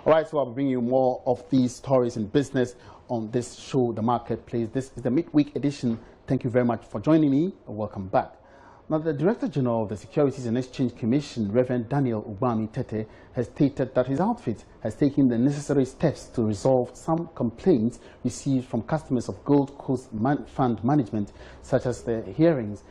All right, so I'll bring you more of these stories in business on this show, The Marketplace. This is the midweek edition. Thank you very much for joining me. Welcome back. Now, the Director General of the Securities and Exchange Commission, Reverend Daniel Ubami Tete, has stated that his outfit has taken the necessary steps to resolve some complaints received from customers of Gold Coast Fund Management, such as the hearings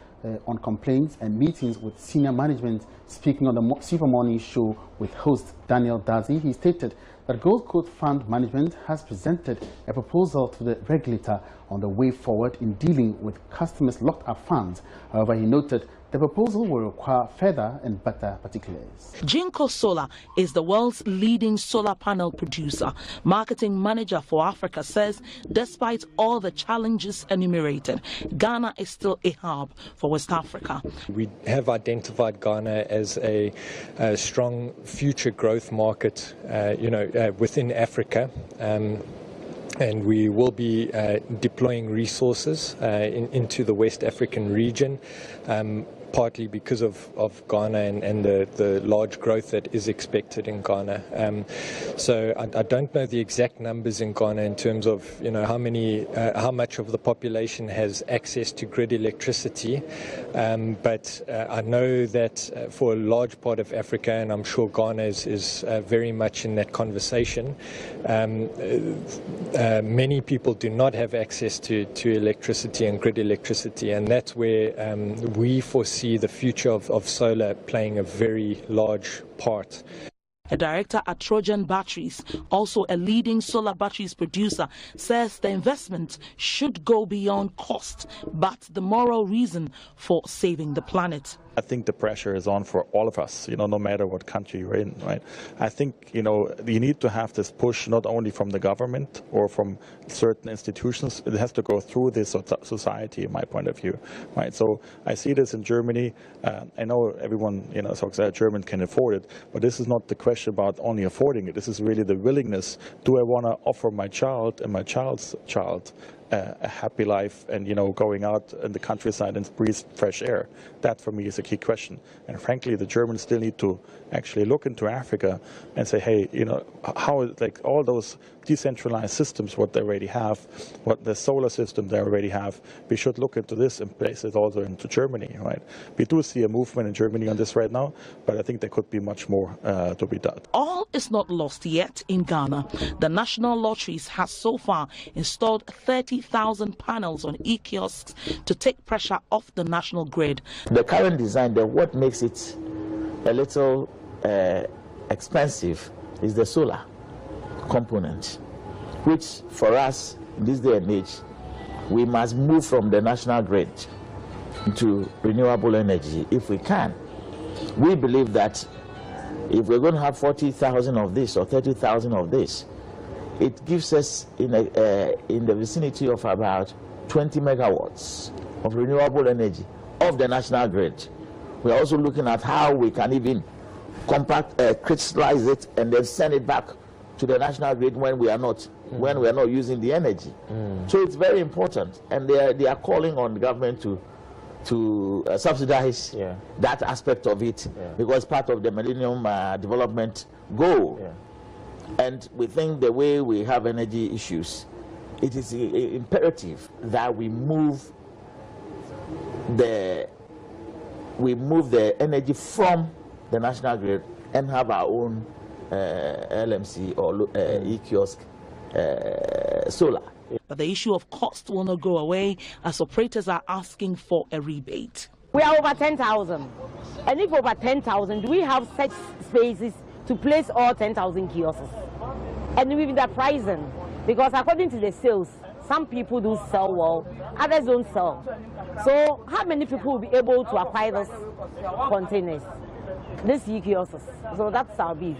on complaints and meetings with senior management. Speaking on the Super Morning Show with host Daniel Dazi, he stated that Gold Coast Fund Management has presented a proposal to the regulator on the way forward in dealing with customers' locked-up funds. However, he noted the proposal will require further and better particulars. Jinkosolar is the world's leading solar panel producer. Marketing manager for Africa says despite all the challenges enumerated, Ghana is still a hub for West Africa. We have identified Ghana as a strong future growth market, within Africa. And we will be deploying resources into the West African region, partly because of Ghana and the large growth that is expected in Ghana. So I don't know the exact numbers in Ghana in terms of how much of the population has access to grid electricity, but I know that for a large part of Africa, and I'm sure Ghana is very much in that conversation, many people do not have access to electricity and grid electricity, and that's where we foresee the future of solar playing a very large part. A director at Trojan Batteries, also a leading solar batteries producer, says the investment should go beyond cost, but the moral reason for saving the planet. I think the pressure is on for all of us, no matter what country you're in, right? I think, you need to have this push not only from the government or from certain institutions. It has to go through this society, in my point of view, right? So I see this in Germany. I know everyone, talks about German can afford it, but this is not the question about only affording it. This is really the willingness. Do I want to offer my child and my child's child a happy life and, going out in the countryside and breathe fresh air? That, for me, is a key question. And frankly, the Germans still need to actually look into Africa and say, hey, how, all those decentralized systems, what they already have, what the solar system they already have, we should look into this and place it also into Germany, right? We do see a movement in Germany on this right now, but I think there could be much more to be done. All is not lost yet in Ghana. The National Lotteries has so far installed 30,000 panels on e-kiosks to take pressure off the national grid. The current design, what makes it a little expensive is the solar component, which for us in this day and age, we must move from the national grid to renewable energy if we can. We believe that if we're going to have 40,000 of this or 30,000 of this, it gives us in the vicinity of about 20 megawatts of renewable energy off the national grid. We're also looking at how we can even crystallize it and then send it back to the national grid when we are not using the energy. So it's very important, and they are calling on the government to subsidize that aspect of it because part of the Millennium Development Goal. And we think the way we have energy issues, it is imperative that we move the energy from the national grid and have our own LMC or e-kiosk solar. But the issue of cost will not go away as operators are asking for a rebate. We are over 10,000. And if over 10,000, do we have such spaces to place all 10,000 kiosks? And with the pricing, because according to the sales, some people do sell well, others don't sell. So how many people will be able to acquire those containers, these e-kiosks? So that's our beef.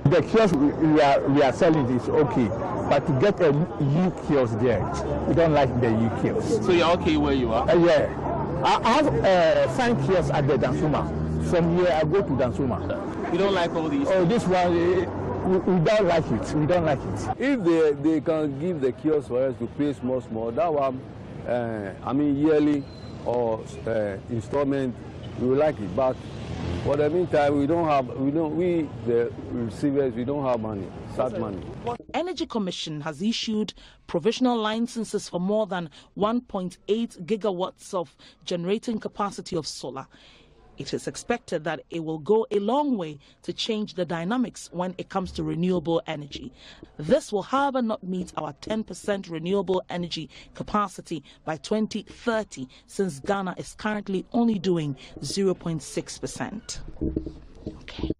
The kiosk we are selling is okay, but to get a e-kiosk there, we don't like the e-kiosk. So you're okay where you are? Yeah. I have 5 kiosks at the Dansuma. From here I go to Dansuma. You don't like all these? Oh, this one, we don't like it. We don't like it. If they can give the kiosk for us to pay small, that one, yearly or installment, we will like it. But For the meantime, we, the receivers, we don't have money, sad money. Energy Commission has issued provisional licenses for more than 1.8 gigawatts of generating capacity of solar. It is expected that it will go a long way to change the dynamics when it comes to renewable energy. This will, however, not meet our 10% renewable energy capacity by 2030, since Ghana is currently only doing 0.6%. Okay.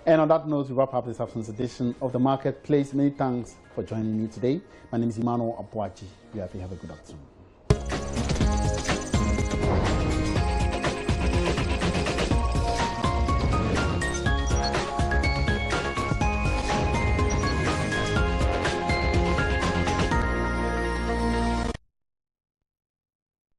And on that note, we wrap up this afternoon's edition of the Marketplace. Many thanks for joining me today. My name is Emmanuel Abuaji. Have a good afternoon.